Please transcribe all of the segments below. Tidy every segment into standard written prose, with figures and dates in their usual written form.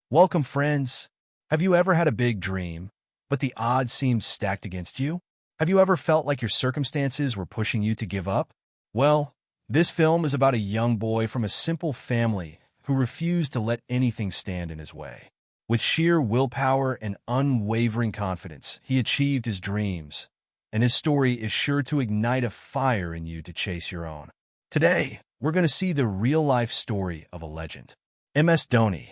Welcome, friends. Have you ever had a big dream, but the odds seemed stacked against you? Have you ever felt like your circumstances were pushing you to give up? Well, this film is about a young boy from a simple family who refused to let anything stand in his way. With sheer willpower and unwavering confidence, he achieved his dreams, and his story is sure to ignite a fire in you to chase your own. Today, we're going to see the real-life story of a legend, MS Dhoni.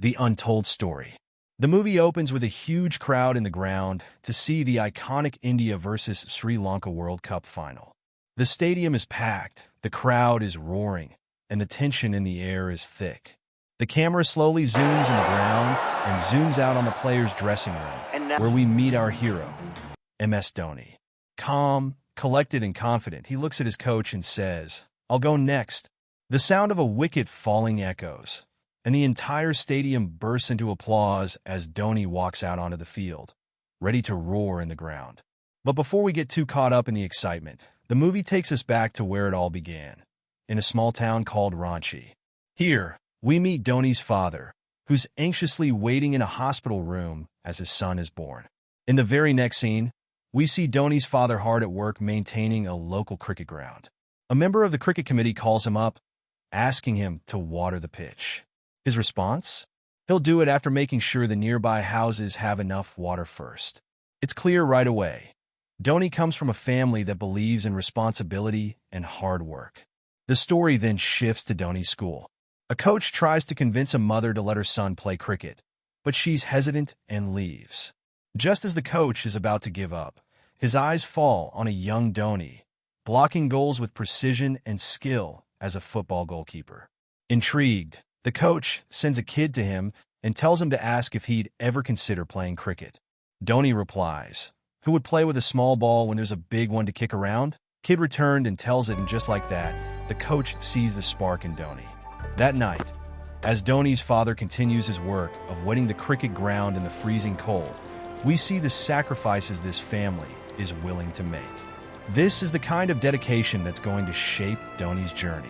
The Untold Story. The movie opens with a huge crowd in the ground to see the iconic India versus Sri Lanka World Cup final. The stadium is packed, the crowd is roaring, and the tension in the air is thick. The camera slowly zooms in the ground and zooms out on the players' dressing room, where we meet our hero, MS Dhoni. Calm, collected, and confident, he looks at his coach and says, "I'll go next." The sound of a wicket falling echoes, and the entire stadium bursts into applause as Dhoni walks out onto the field, ready to roar in the ground. But before we get too caught up in the excitement, the movie takes us back to where it all began, in a small town called Ranchi. Here, we meet Dhoni's father, who's anxiously waiting in a hospital room as his son is born. In the very next scene, we see Dhoni's father hard at work maintaining a local cricket ground. A member of the cricket committee calls him up, asking him to water the pitch. His response? He'll do it after making sure the nearby houses have enough water first. It's clear right away. Dhoni comes from a family that believes in responsibility and hard work. The story then shifts to Dhoni's school. A coach tries to convince a mother to let her son play cricket, but she's hesitant and leaves. Just as the coach is about to give up, his eyes fall on a young Dhoni, blocking goals with precision and skill as a football goalkeeper. Intrigued, the coach sends a kid to him and tells him to ask if he'd ever consider playing cricket. Dhoni replies, "Who would play with a small ball when there's a big one to kick around?" Kid returned and tells it, and just like that, the coach sees the spark in Dhoni. That night, as Dhoni's father continues his work of wetting the cricket ground in the freezing cold, we see the sacrifices this family is willing to make. This is the kind of dedication that's going to shape Dhoni's journey.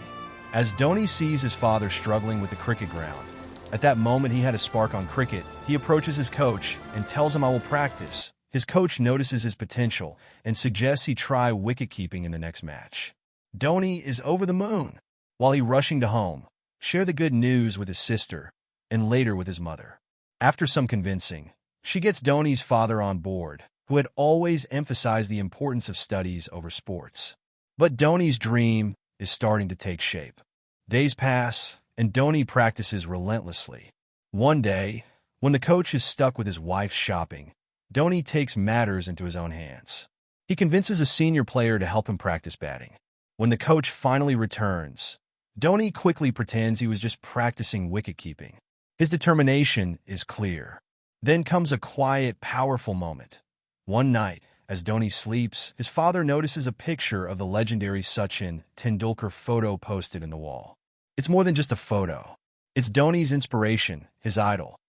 As Dhoni sees his father struggling with the cricket ground, at that moment he had a spark on cricket. He approaches his coach and tells him, "I will practice." His coach notices his potential and suggests he try wicket-keeping in the next match. Dhoni is over the moon. While he rushing to home, share the good news with his sister and later with his mother. After some convincing, she gets Dhoni's father on board, who had always emphasized the importance of studies over sports. But Dhoni's dream is starting to take shape. Days pass, and Dhoni practices relentlessly. One day, when the coach is stuck with his wife's shopping, Dhoni takes matters into his own hands. He convinces a senior player to help him practice batting. When the coach finally returns, Dhoni quickly pretends he was just practicing wicket-keeping. His determination is clear. Then comes a quiet, powerful moment. One night, as Dhoni sleeps, his father notices a picture of the legendary Sachin Tendulkar photo posted in the wall. It's more than just a photo. It's Dhoni's inspiration, his idol,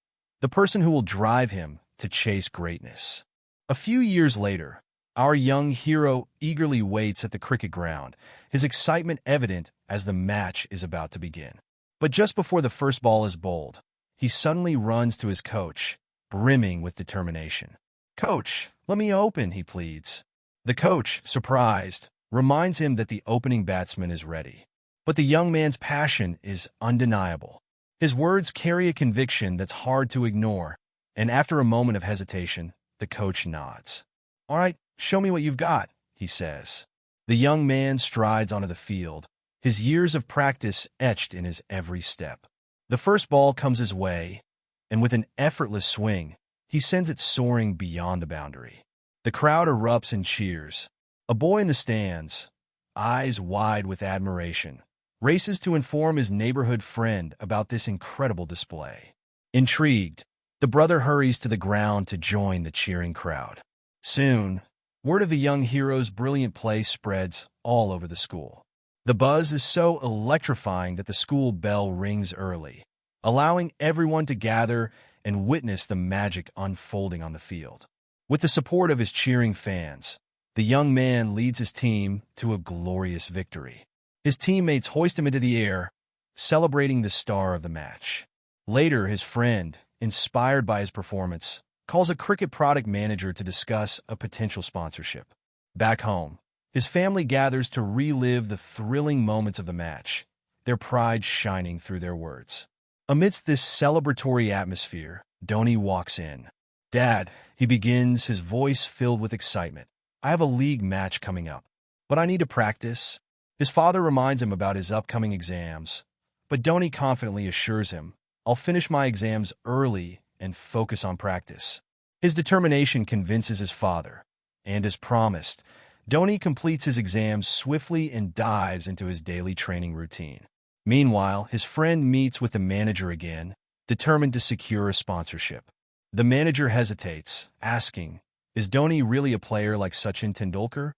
the person who will drive him to chase greatness. A few years later, our young hero eagerly waits at the cricket ground, his excitement evident as the match is about to begin. But just before the first ball is bowled, he suddenly runs to his coach, brimming with determination. "Coach, let me open," he pleads. The coach, surprised, reminds him that the opening batsman is ready. But the young man's passion is undeniable. His words carry a conviction that's hard to ignore, and after a moment of hesitation, the coach nods. "All right, show me what you've got," he says. The young man strides onto the field, his years of practice etched in his every step. The first ball comes his way, and with an effortless swing, he sends it soaring beyond the boundary. The crowd erupts in cheers. A boy in the stands, eyes wide with admiration, races to inform his neighborhood friend about this incredible display. Intrigued, the brother hurries to the ground to join the cheering crowd. Soon, word of the young hero's brilliant play spreads all over the school. The buzz is so electrifying that the school bell rings early, allowing everyone to gather and witness the magic unfolding on the field. With the support of his cheering fans, the young man leads his team to a glorious victory. His teammates hoist him into the air, celebrating the star of the match. Later, his friend inspired by his performance, calls a cricket product manager to discuss a potential sponsorship. Back home, his family gathers to relive the thrilling moments of the match, their pride shining through their words. Amidst this celebratory atmosphere, Dhoni walks in. "Dad," he begins, his voice filled with excitement. "I have a league match coming up, but I need to practice." His father reminds him about his upcoming exams, but Dhoni confidently assures him, "I'll finish my exams early and focus on practice." His determination convinces his father, and as promised, Dhoni completes his exams swiftly and dives into his daily training routine. Meanwhile, his friend meets with the manager again, determined to secure a sponsorship. The manager hesitates, asking, "Is Dhoni really a player like Sachin Tendulkar?"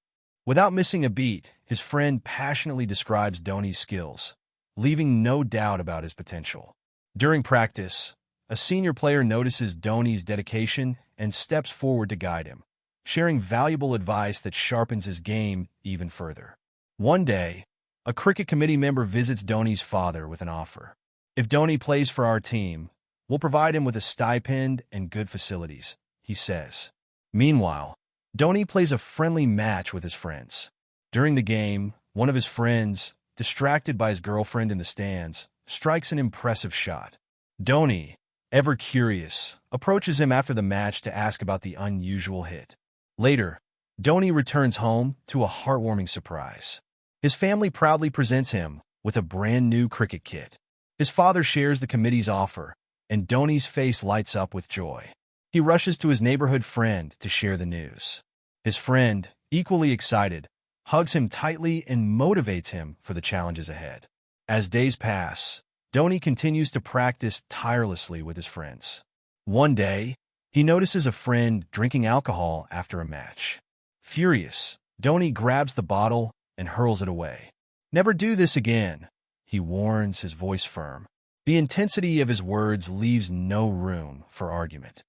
Without missing a beat, his friend passionately describes Dhoni's skills, leaving no doubt about his potential. During practice, a senior player notices Dhoni's dedication and steps forward to guide him, sharing valuable advice that sharpens his game even further. One day, a cricket committee member visits Dhoni's father with an offer. "If Dhoni plays for our team, we'll provide him with a stipend and good facilities," he says. Meanwhile, Dhoni plays a friendly match with his friends. During the game, one of his friends, distracted by his girlfriend in the stands, strikes an impressive shot. Dhoni, ever curious, approaches him after the match to ask about the unusual hit. Later, Dhoni returns home to a heartwarming surprise. His family proudly presents him with a brand new cricket kit. His father shares the committee's offer, and Dhoni's face lights up with joy. He rushes to his neighborhood friend to share the news. His friend, equally excited, hugs him tightly and motivates him for the challenges ahead. As days pass, Dhoni continues to practice tirelessly with his friends. One day, he notices a friend drinking alcohol after a match. Furious, Dhoni grabs the bottle and hurls it away. "Never do this again," he warns, his voice firm. The intensity of his words leaves no room for argument.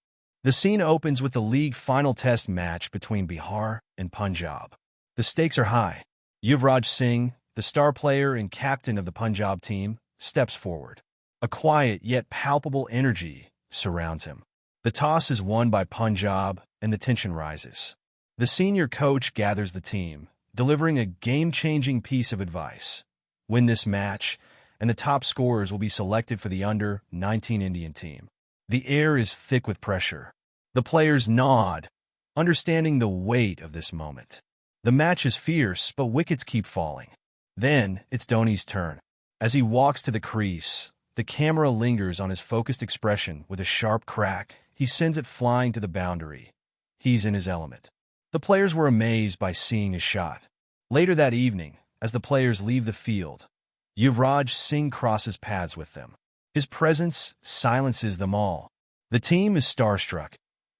The scene opens with the league final test match between Bihar and Punjab. The stakes are high. Yuvraj Singh, the star player and captain of the Punjab team, steps forward. A quiet yet palpable energy surrounds him. The toss is won by Punjab, and the tension rises. The senior coach gathers the team, delivering a game-changing piece of advice. "Win this match, and the top scorers will be selected for the under-19 Indian team." The air is thick with pressure. The players nod, understanding the weight of this moment. The match is fierce, but wickets keep falling. Then, it's Dhoni's turn. As he walks to the crease, the camera lingers on his focused expression. With a sharp crack, he sends it flying to the boundary. He's in his element. The players were amazed by seeing his shot. Later that evening, as the players leave the field, Yuvraj Singh crosses paths with them. His presence silences them all. The team is starstruck,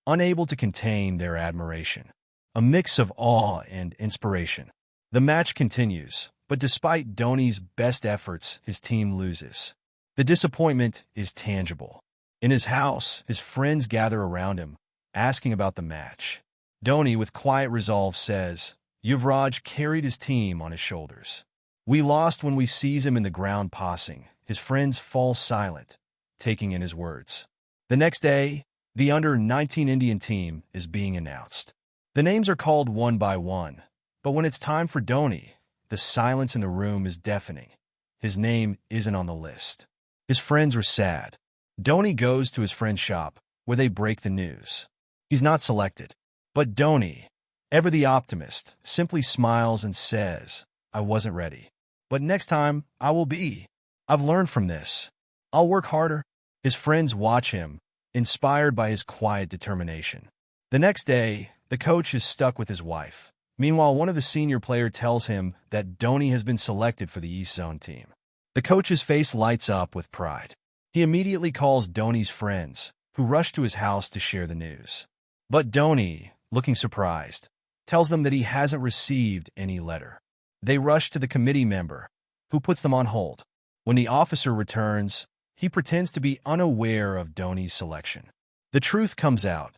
unable to contain their admiration. A mix of awe and inspiration. The match continues, but despite Dhoni's best efforts, his team loses. The disappointment is tangible. In his house, his friends gather around him, asking about the match. Dhoni, with quiet resolve, says, "Yuvraj carried his team on his shoulders. We lost." When we sees him in the ground passing, his friends fall silent, taking in his words. The next day, the under-19 Indian team is being announced. The names are called one by one, but when it's time for Dhoni, the silence in the room is deafening. His name isn't on the list. His friends are sad. Dhoni goes to his friend's shop, where they break the news. He's not selected. But Dhoni, ever the optimist, simply smiles and says, "I wasn't ready. But next time, I will be. I've learned from this. I'll work harder." His friends watch him, inspired by his quiet determination. The next day, the coach is stuck with his wife. Meanwhile, one of the senior players tells him that Dhoni has been selected for the East Zone team. The coach's face lights up with pride. He immediately calls Dhoni's friends, who rush to his house to share the news. But Dhoni, looking surprised, tells them that he hasn't received any letter. They rush to the committee member, who puts them on hold. When the officer returns, he pretends to be unaware of Dhoni's selection. The truth comes out.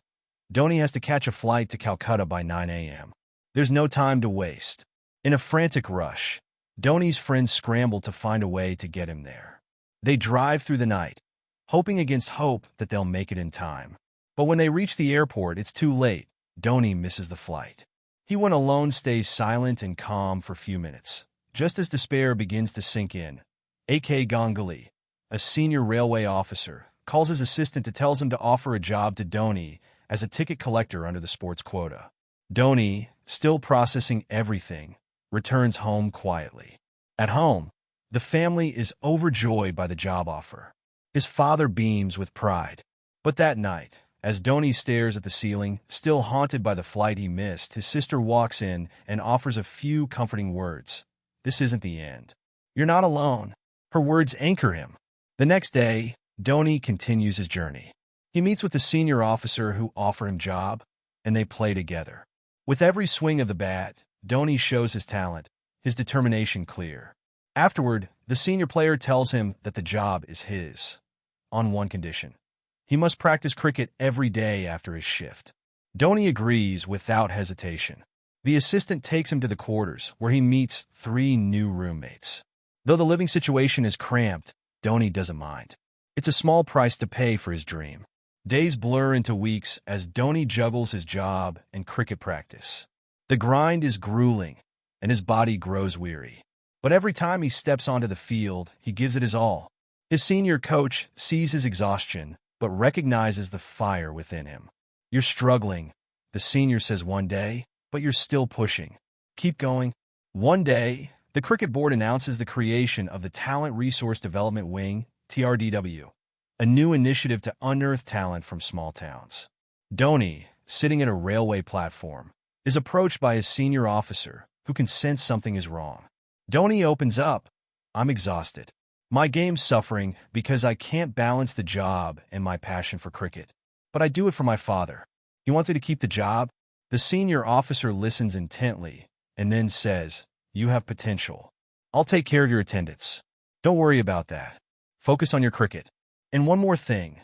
Dhoni has to catch a flight to Calcutta by 9 a.m. There's no time to waste. In a frantic rush, Dhoni's friends scramble to find a way to get him there. They drive through the night, hoping against hope that they'll make it in time. But when they reach the airport, it's too late. Dhoni misses the flight. He, when alone, stays silent and calm for a few minutes. Just as despair begins to sink in, A.K. Ganguly, a senior railway officer, calls his assistant to tell him to offer a job to Dhoni as a ticket collector under the sports quota. Dhoni, still processing everything, returns home quietly. At home, the family is overjoyed by the job offer. His father beams with pride. But that night, as Dhoni stares at the ceiling, still haunted by the flight he missed, his sister walks in and offers a few comforting words. This isn't the end. You're not alone. Her words anchor him. The next day, Dhoni continues his journey. He meets with the senior officer who offered him job, and they play together. With every swing of the bat, Dhoni shows his talent, his determination clear. Afterward, the senior player tells him that the job is his, on one condition. He must practice cricket every day after his shift. Dhoni agrees without hesitation. The assistant takes him to the quarters, where he meets 3 new roommates. Though the living situation is cramped, Dhoni doesn't mind. It's a small price to pay for his dream. Days blur into weeks as Dhoni juggles his job and cricket practice. The grind is grueling, and his body grows weary. But every time he steps onto the field, he gives it his all. His senior coach sees his exhaustion, but recognizes the fire within him. You're struggling, the senior says one day, but you're still pushing. Keep going. One day, the cricket board announces the creation of the Talent Resource Development Wing, TRDW, a new initiative to unearth talent from small towns. Dhoni, sitting at a railway platform, is approached by his senior officer, who can sense something is wrong. Dhoni opens up. I'm exhausted. My game's suffering because I can't balance the job and my passion for cricket. But I do it for my father. He wants me to keep the job? The senior officer listens intently and then says, You have potential. I'll take care of your attendance. Don't worry about that. Focus on your cricket. And one more thing.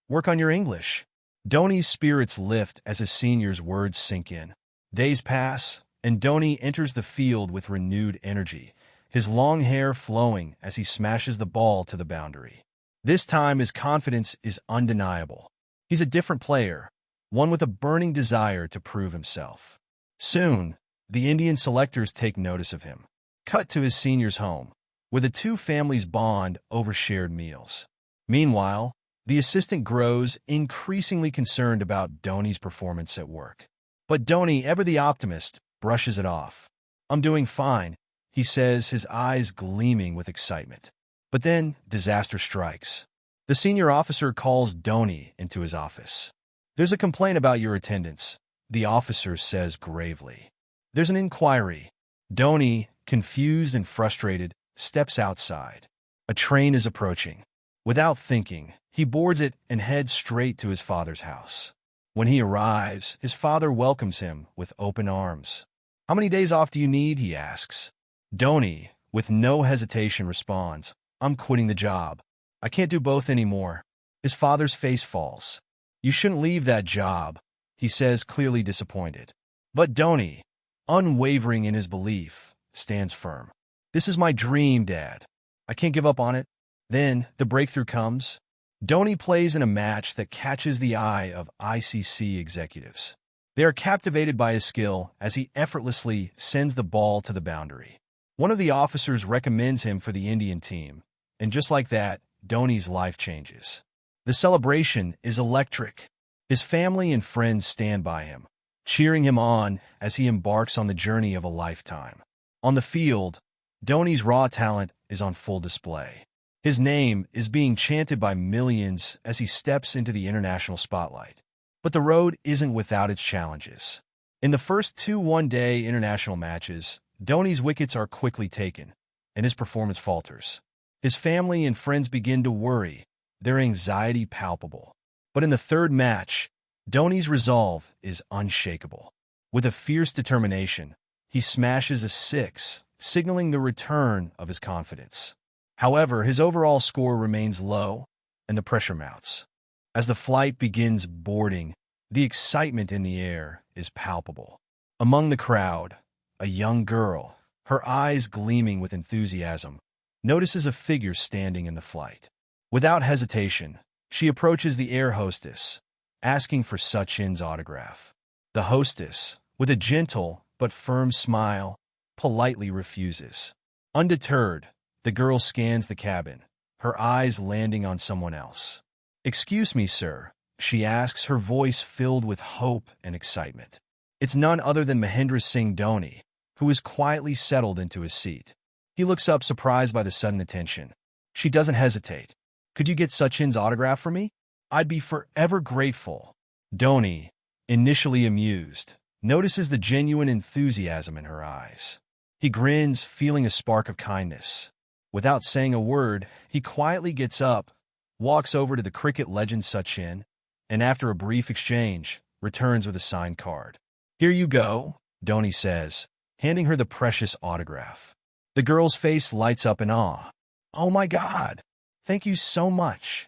Work on your English. Dhoni's spirits lift as his senior's words sink in. Days pass, and Dhoni enters the field with renewed energy, his long hair flowing as he smashes the ball to the boundary. This time his confidence is undeniable. He's a different player, one with a burning desire to prove himself. Soon, the Indian selectors take notice of him. Cut to his senior's home, where the two families bond over shared meals. Meanwhile, the assistant grows increasingly concerned about Dhoni's performance at work. But Dhoni, ever the optimist, brushes it off. I'm doing fine, he says, his eyes gleaming with excitement. But then, disaster strikes. The senior officer calls Dhoni into his office. There's a complaint about your attendance, the officer says gravely. There's an inquiry. Dhoni, confused and frustrated, steps outside. A train is approaching. Without thinking, he boards it and heads straight to his father's house. When he arrives, his father welcomes him with open arms. How many days off do you need? He asks. Dhoni, with no hesitation, responds, I'm quitting the job. I can't do both anymore. His father's face falls. You shouldn't leave that job, he says, clearly disappointed. But Dhoni, unwavering in his belief, stands firm. This is my dream, Dad. I can't give up on it. Then, the breakthrough comes. Dhoni plays in a match that catches the eye of ICC executives. They are captivated by his skill as he effortlessly sends the ball to the boundary. One of the officers recommends him for the Indian team, and just like that, Dhoni's life changes. The celebration is electric. His family and friends stand by him, cheering him on as he embarks on the journey of a lifetime. On the field, Dhoni's raw talent is on full display. His name is being chanted by millions as he steps into the international spotlight. But the road isn't without its challenges. In the first 2 one-day international matches, Dhoni's wickets are quickly taken, and his performance falters. His family and friends begin to worry, their anxiety palpable. But in the third match, Dhoni's resolve is unshakable. With a fierce determination, he smashes a 6, signaling the return of his confidence. However, his overall score remains low, and the pressure mounts. As the flight begins boarding, the excitement in the air is palpable. Among the crowd, a young girl, her eyes gleaming with enthusiasm, notices a figure standing in the flight. Without hesitation, She approaches the air hostess, asking for Sachin's autograph. The hostess, with a gentle but firm smile, politely refuses. Undeterred, the girl scans the cabin, her eyes landing on someone else. "Excuse me, sir," she asks, her voice filled with hope and excitement. It's none other than Mahendra Singh Dhoni, who is quietly settled into his seat. He looks up, surprised by the sudden attention. She doesn't hesitate. "Could you get Sachin's autograph for me? I'd be forever grateful." Dhoni, initially amused, notices the genuine enthusiasm in her eyes. He grins, feeling a spark of kindness. Without saying a word, he quietly gets up, walks over to the cricket legend Sachin, and after a brief exchange, returns with a signed card. "Here you go," Dhoni says, handing her the precious autograph. The girl's face lights up in awe. "Oh my God! Thank you so much."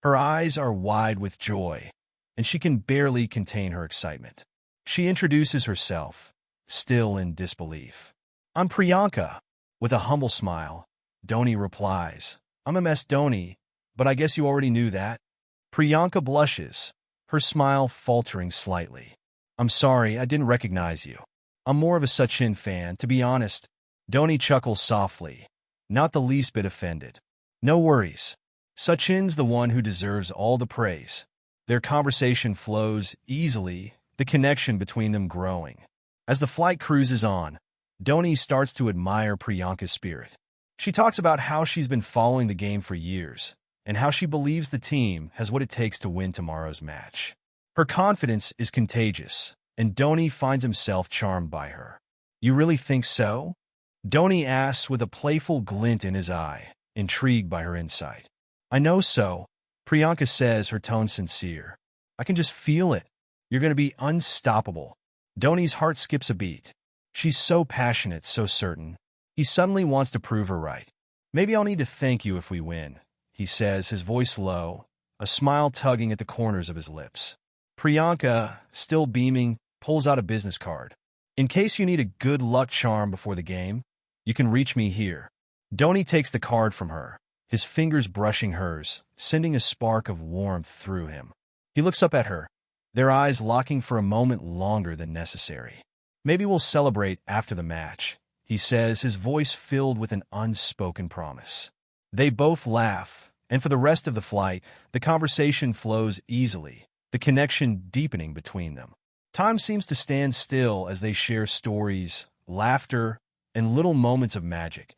Her eyes are wide with joy, and she can barely contain her excitement. She introduces herself, still in disbelief. "I'm Priyanka." With a humble smile, Dhoni replies, "I'm MS Dhoni, but I guess you already knew that." Priyanka blushes, her smile faltering slightly. "I'm sorry, I didn't recognize you. I'm more of a Sachin fan, to be honest." Dhoni chuckles softly, not the least bit offended. "No worries. Sachin's the one who deserves all the praise." Their conversation flows easily, the connection between them growing. As the flight cruises on, Dhoni starts to admire Priyanka's spirit. She talks about how she's been following the game for years, and how she believes the team has what it takes to win tomorrow's match. Her confidence is contagious, and Dhoni finds himself charmed by her. "You really think so?" Dhoni asks with a playful glint in his eye, intrigued by her insight. "I know so," Priyanka says, her tone sincere. "I can just feel it. You're going to be unstoppable." Dhoni's heart skips a beat. She's so passionate, so certain. He suddenly wants to prove her right. "Maybe I'll need to thank you if we win," he says, his voice low, a smile tugging at the corners of his lips. Priyanka, still beaming, pulls out a business card. "In case you need a good luck charm before the game, you can reach me here." Dhoni takes the card from her, his fingers brushing hers, sending a spark of warmth through him. He looks up at her, their eyes locking for a moment longer than necessary. "Maybe we'll celebrate after the match," he says, his voice filled with an unspoken promise. They both laugh, and for the rest of the flight, the conversation flows easily, the connection deepening between them. Time seems to stand still as they share stories, laughter, and little moments of magic,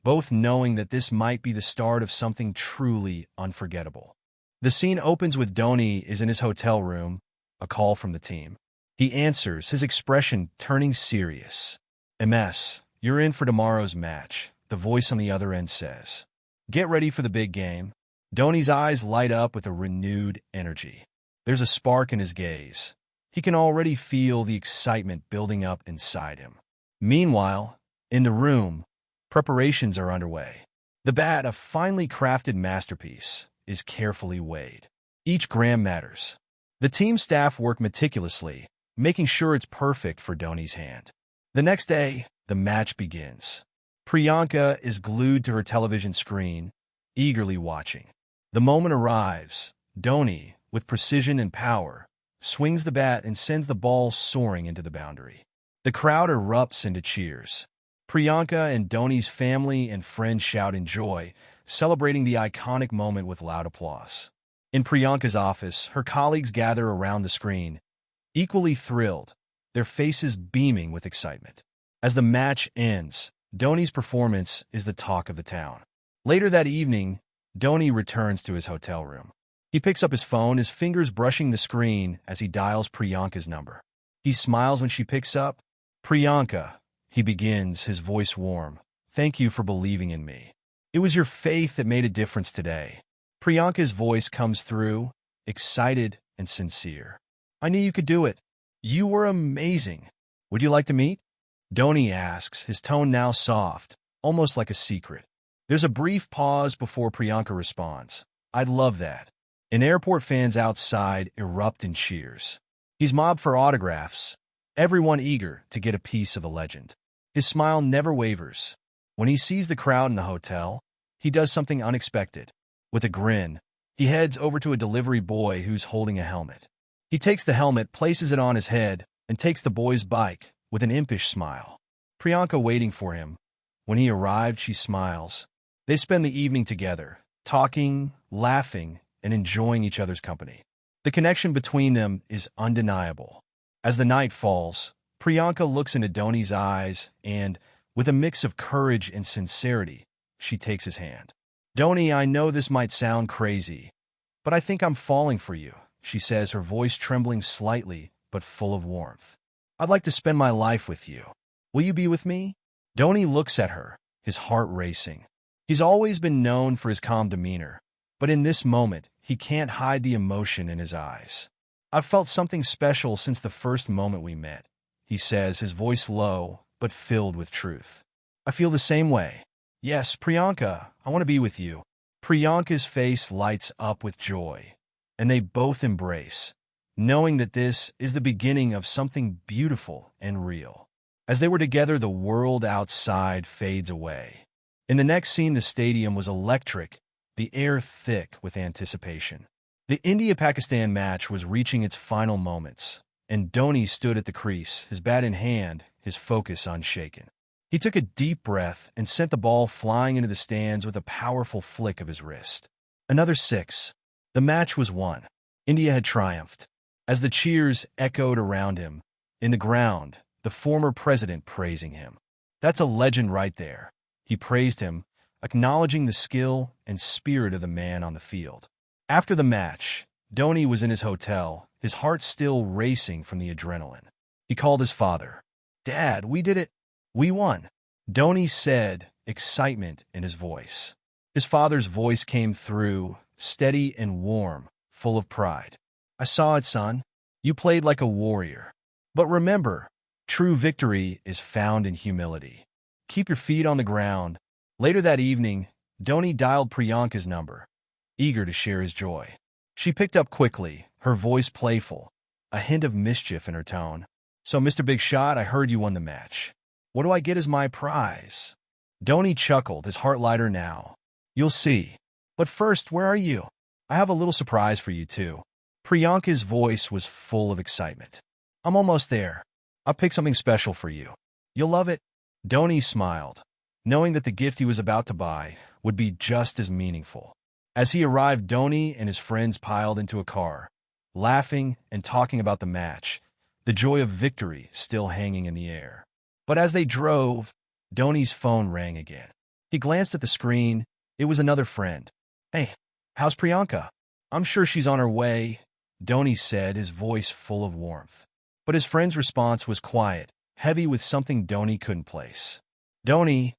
both knowing that this might be the start of something truly unforgettable. The scene opens with Dhoni is in his hotel room, a call from the team. He answers, his expression turning serious. "MS, you're in for tomorrow's match," the voice on the other end says. "Get ready for the big game." Dhoni's eyes light up with a renewed energy. There's a spark in his gaze. He can already feel the excitement building up inside him. Meanwhile, in the room, preparations are underway. The bat, a finely crafted masterpiece, is carefully weighed. Each gram matters. The team staff work meticulously, making sure it's perfect for Dhoni's hand. The next day, the match begins. Priyanka is glued to her television screen, eagerly watching. The moment arrives. Dhoni, with precision and power, swings the bat and sends the ball soaring into the boundary. The crowd erupts into cheers. Priyanka and Dhoni's family and friends shout in joy, celebrating the iconic moment with loud applause. In Priyanka's office, her colleagues gather around the screen, equally thrilled, their faces beaming with excitement. As the match ends, Dhoni's performance is the talk of the town. Later that evening, Dhoni returns to his hotel room. He picks up his phone, his fingers brushing the screen as he dials Priyanka's number. He smiles when she picks up. "Priyanka," he begins, his voice warm. "Thank you for believing in me. It was your faith that made a difference today." Priyanka's voice comes through, excited and sincere. "I knew you could do it. You were amazing. Would you like to meet?" Dhoni asks, his tone now soft, almost like a secret. There's a brief pause before Priyanka responds. "I'd love that." And airport fans outside erupt in cheers. He's mobbed for autographs, everyone eager to get a piece of the legend. His smile never wavers. When he sees the crowd in the hotel, he does something unexpected. With a grin, He heads over to a delivery boy who's holding a helmet. He takes the helmet, places it on his head, and takes the boy's bike with an impish smile. Priyanka waiting for him. When he arrived, she smiles. They spend the evening together, talking, laughing, and enjoying each other's company. The connection between them is undeniable. As the night falls, Priyanka looks into Dhoni's eyes and, with a mix of courage and sincerity, she takes his hand. "Dhoni, I know this might sound crazy, but I think I'm falling for you," she says, her voice trembling slightly but full of warmth. "I'd like to spend my life with you. Will you be with me?" Dhoni looks at her, his heart racing. He's always been known for his calm demeanor, but in this moment, he can't hide the emotion in his eyes. "I've felt something special since the first moment we met," he says, his voice low but filled with truth. "I feel the same way. Yes, Priyanka, I want to be with you." Priyanka's face lights up with joy, and they both embrace, knowing that this is the beginning of something beautiful and real. As they were together, the world outside fades away. In the next scene, the stadium was electric, the air thick with anticipation. The India-Pakistan match was reaching its final moments, and Dhoni stood at the crease, his bat in hand, his focus unshaken. He took a deep breath and sent the ball flying into the stands with a powerful flick of his wrist. Another six. The match was won. India had triumphed. As the cheers echoed around him, in the ground, the former president praising him. "That's a legend right there." He praised him, acknowledging the skill and spirit of the man on the field. After the match, Dhoni was in his hotel, his heart still racing from the adrenaline. He called his father. "Dad, we did it. We won," Dhoni said, excitement in his voice. His father's voice came through, steady and warm, full of pride. "I saw it, son. You played like a warrior. But remember, true victory is found in humility. Keep your feet on the ground." Later that evening, Dhoni dialed Priyanka's number, eager to share his joy. She picked up quickly, her voice playful, a hint of mischief in her tone. "So, Mr. Big Shot, I heard you won the match. What do I get as my prize?" Dhoni chuckled, his heart lighter now. "You'll see. But first, where are you? I have a little surprise for you, too." Priyanka's voice was full of excitement. "I'm almost there. I'll pick something special for you. You'll love it." Dhoni smiled, knowing that the gift he was about to buy would be just as meaningful. As he arrived, Dhoni and his friends piled into a car, laughing and talking about the match, the joy of victory still hanging in the air. But as they drove, Dhoni's phone rang again. He glanced at the screen. It was another friend. "Hey, how's Priyanka?" "I'm sure she's on her way," Dhoni said, his voice full of warmth. But his friend's response was quiet, heavy with something Dhoni couldn't place. "Dhoni,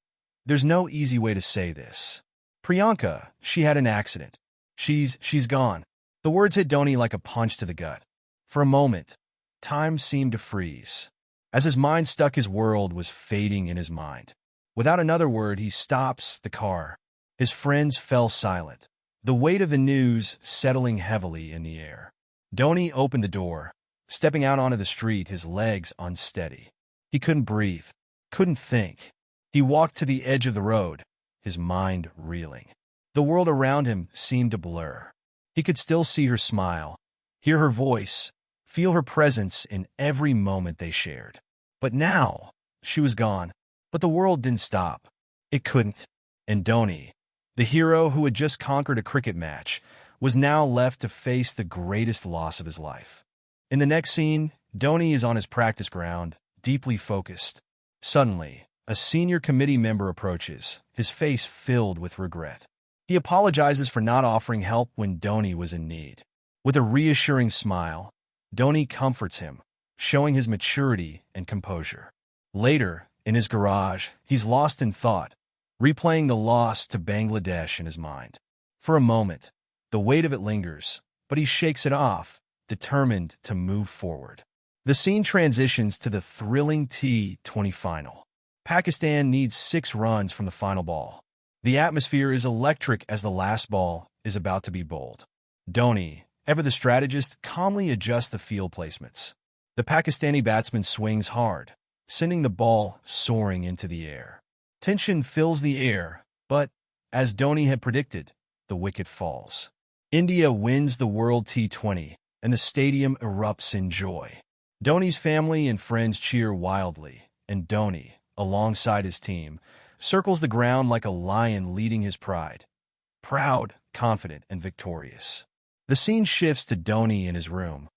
there's no easy way to say this. Priyanka, she had an accident. She's gone." The words hit Dhoni like a punch to the gut. For a moment, time seemed to freeze. As his mind stuck, his world was fading in his mind. Without another word, he stops the car. His friends fell silent, the weight of the news settling heavily in the air. Dhoni opened the door, stepping out onto the street, his legs unsteady. He couldn't breathe, couldn't think. He walked to the edge of the road, his mind reeling. The world around him seemed to blur. He could still see her smile, hear her voice, feel her presence in every moment they shared. But now, she was gone. But the world didn't stop. It couldn't. And Dhoni, the hero who had just conquered a cricket match, was now left to face the greatest loss of his life. In the next scene, Dhoni is on his practice ground, deeply focused. Suddenly, a senior committee member approaches, his face filled with regret. He apologizes for not offering help when Dhoni was in need. With a reassuring smile, Dhoni comforts him, showing his maturity and composure. Later, in his garage, he's lost in thought, replaying the loss to Bangladesh in his mind. For a moment, the weight of it lingers, but he shakes it off, determined to move forward. The scene transitions to the thrilling T20 final. Pakistan needs 6 runs from the final ball. The atmosphere is electric as the last ball is about to be bowled. Dhoni, ever the strategist, calmly adjusts the field placements. The Pakistani batsman swings hard, sending the ball soaring into the air. Tension fills the air, but, as Dhoni had predicted, the wicket falls. India wins the World T20, and the stadium erupts in joy. Dhoni's family and friends cheer wildly, and Dhoni, alongside his team, circles the ground like a lion leading his pride. Proud, confident, and victorious. The scene shifts to Dhoni in his room,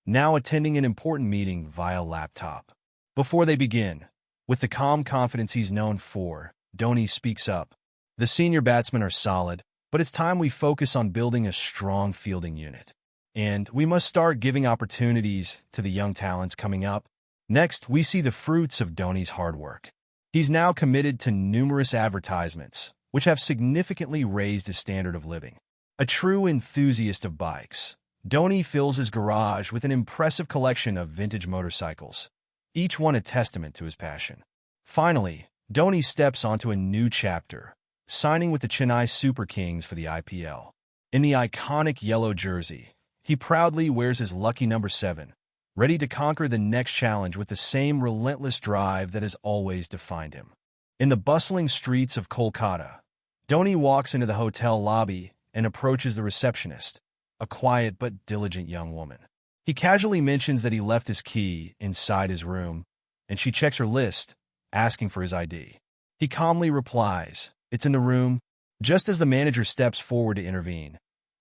now attending an important meeting via laptop. Before they begin, with the calm confidence he's known for, Dhoni speaks up. The senior batsmen are solid, but it's time we focus on building a strong fielding unit. And we must start giving opportunities to the young talents coming up. Next, we see the fruits of Dhoni's hard work. He's now committed to numerous advertisements, which have significantly raised his standard of living. A true enthusiast of bikes, Dhoni fills his garage with an impressive collection of vintage motorcycles, each one a testament to his passion. Finally, Dhoni steps onto a new chapter, signing with the Chennai Super Kings for the IPL. In the iconic yellow jersey, he proudly wears his lucky number 7, ready to conquer the next challenge with the same relentless drive that has always defined him. In the bustling streets of Kolkata, Dhoni walks into the hotel lobby and approaches the receptionist, a quiet but diligent young woman. He casually mentions that he left his key inside his room, and she checks her list, asking for his ID. He calmly replies, "It's in the room." Just as the manager steps forward to intervene,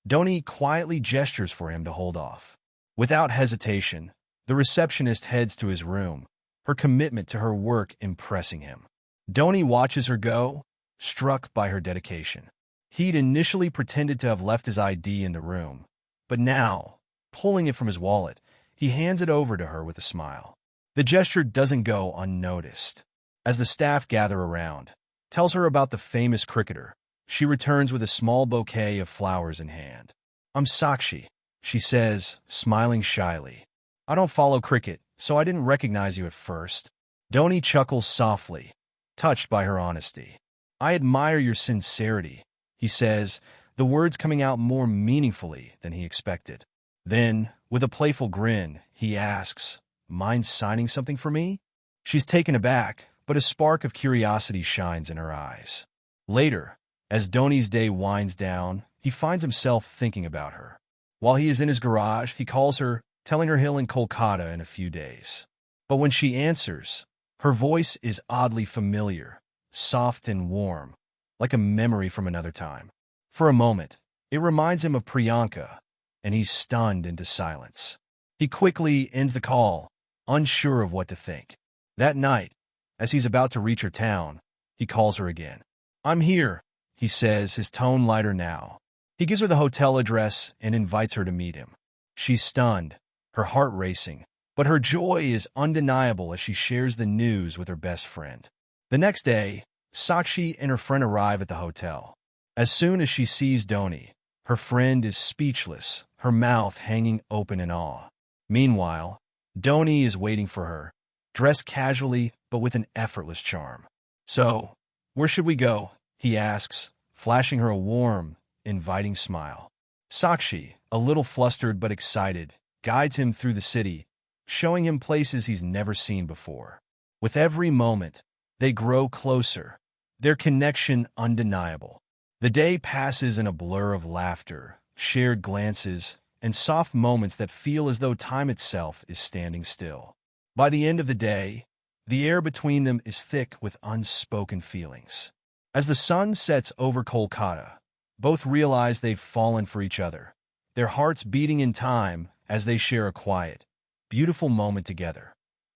Dhoni quietly gestures for him to hold off. Without hesitation, the receptionist heads to his room, her commitment to her work impressing him. Dhoni watches her go, struck by her dedication. He'd initially pretended to have left his ID in the room, but now, pulling it from his wallet, he hands it over to her with a smile. The gesture doesn't go unnoticed. As the staff gather around, tells her about the famous cricketer, she returns with a small bouquet of flowers in hand. "I'm Sakshi," she says, smiling shyly. "I don't follow cricket, so I didn't recognize you at first." Dhoni chuckles softly, touched by her honesty. "I admire your sincerity," he says, the words coming out more meaningfully than he expected. Then, with a playful grin, he asks, "Mind signing something for me?" She's taken aback, but a spark of curiosity shines in her eyes. Later, as Dhoni's day winds down, he finds himself thinking about her. While he is in his garage, he calls her, telling her he'll in Kolkata in a few days. But when she answers, her voice is oddly familiar, soft and warm, like a memory from another time. For a moment, it reminds him of Priyanka, and he's stunned into silence. He quickly ends the call, unsure of what to think. That night, as he's about to reach her town, he calls her again. "I'm here," he says, his tone lighter now. He gives her the hotel address and invites her to meet him. She's stunned, her heart racing, but her joy is undeniable as she shares the news with her best friend. The next day, Sakshi and her friend arrive at the hotel. As soon as she sees Dhoni, her friend is speechless, her mouth hanging open in awe. Meanwhile, Dhoni is waiting for her, dressed casually but with an effortless charm. "So, where should we go?" he asks, flashing her a warm, inviting smile. Sakshi, a little flustered but excited, guides him through the city, showing him places he's never seen before. With every moment, they grow closer, their connection undeniable. The day passes in a blur of laughter, shared glances, and soft moments that feel as though time itself is standing still. By the end of the day, the air between them is thick with unspoken feelings. As the sun sets over Kolkata, both realize they've fallen for each other, their hearts beating in time as they share a quiet, beautiful moment together,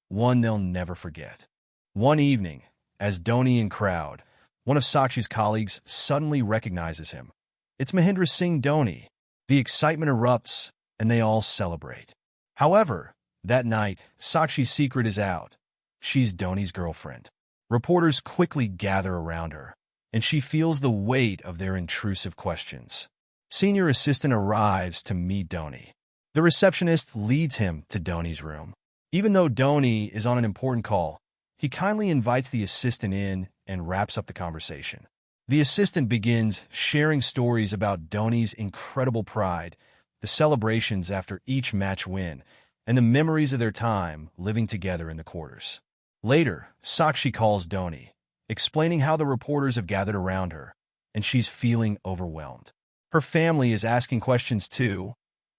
one they'll never forget. One evening, as Dhoni and crowd, one of Sakshi's colleagues suddenly recognizes him. It's Mahendra Singh Dhoni. The excitement erupts, and they all celebrate. However, that night, Sakshi's secret is out. She's Dhoni's girlfriend. Reporters quickly gather around her, and she feels the weight of their intrusive questions. Senior assistant arrives to meet Dhoni. The receptionist leads him to Dhoni's room. Even though Dhoni is on an important call, he kindly invites the assistant in and wraps up the conversation. The assistant begins sharing stories about Dhoni's incredible pride, the celebrations after each match win, and the memories of their time living together in the quarters. Later, Sakshi calls Dhoni, explaining how the reporters have gathered around her, and she's feeling overwhelmed. Her family is asking questions too,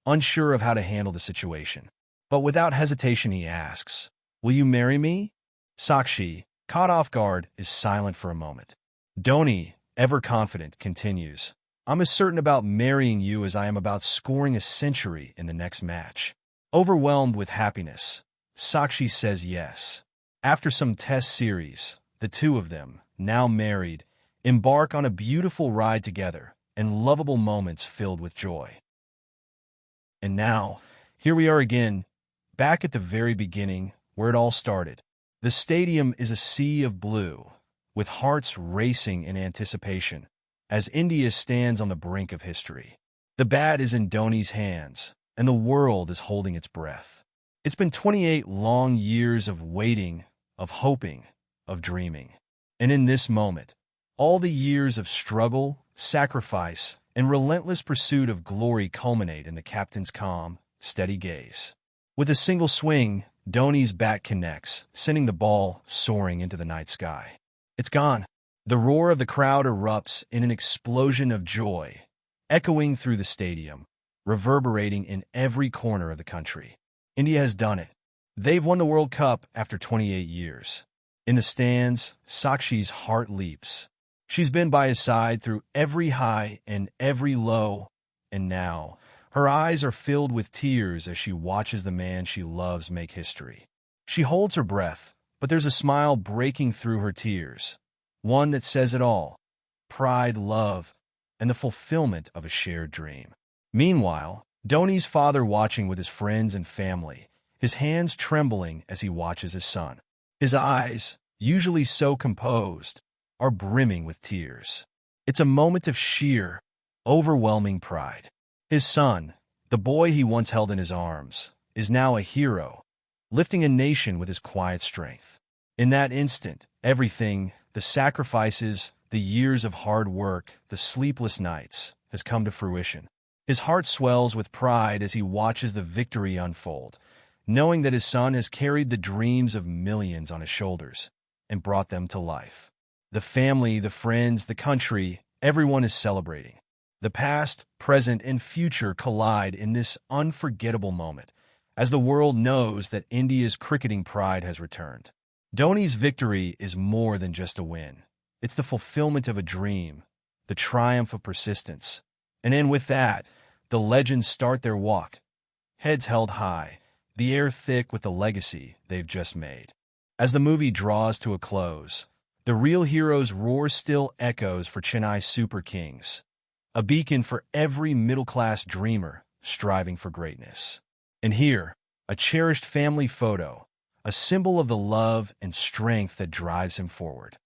unsure of how to handle the situation. But without hesitation he asks, "Will you marry me?" Sakshi, caught off guard, is silent for a moment. Dhoni, ever confident, continues, "I'm as certain about marrying you as I am about scoring a century in the next match." Overwhelmed with happiness, Sakshi says yes. After some test series, the two of them, now married, embark on a beautiful ride together and lovable moments filled with joy. And now, here we are again, back at the very beginning, where it all started. The stadium is a sea of blue, with hearts racing in anticipation, as India stands on the brink of history. The bat is in Dhoni's hands, and the world is holding its breath. It's been 28 long years of waiting, of hoping, of dreaming. And in this moment, all the years of struggle, sacrifice, and relentless pursuit of glory culminate in the captain's calm, steady gaze. With a single swing, Dhoni's bat connects, sending the ball soaring into the night sky. It's gone. The roar of the crowd erupts in an explosion of joy, echoing through the stadium, reverberating in every corner of the country. India has done it. They've won the World Cup after 28 years. In the stands, Sakshi's heart leaps. She's been by his side through every high and every low, and now her eyes are filled with tears as she watches the man she loves make history. She holds her breath, but there's a smile breaking through her tears, one that says it all: pride, love, and the fulfillment of a shared dream. Meanwhile, Dhoni's father watching with his friends and family, his hands trembling as he watches his son. His eyes, usually so composed, are brimming with tears. It's a moment of sheer, overwhelming pride. His son, the boy he once held in his arms, is now a hero, lifting a nation with his quiet strength. In that instant, everything, the sacrifices, the years of hard work, the sleepless nights, has come to fruition. His heart swells with pride as he watches the victory unfold, knowing that his son has carried the dreams of millions on his shoulders and brought them to life. The family, the friends, the country, everyone is celebrating. The past, present, and future collide in this unforgettable moment, as the world knows that India's cricketing pride has returned. Dhoni's victory is more than just a win. It's the fulfillment of a dream, the triumph of persistence. And in with that, the legends start their walk, heads held high, the air thick with the legacy they've just made. As the movie draws to a close, the real hero's roar still echoes for Chennai Super Kings, a beacon for every middle-class dreamer striving for greatness. And here, a cherished family photo, a symbol of the love and strength that drives him forward.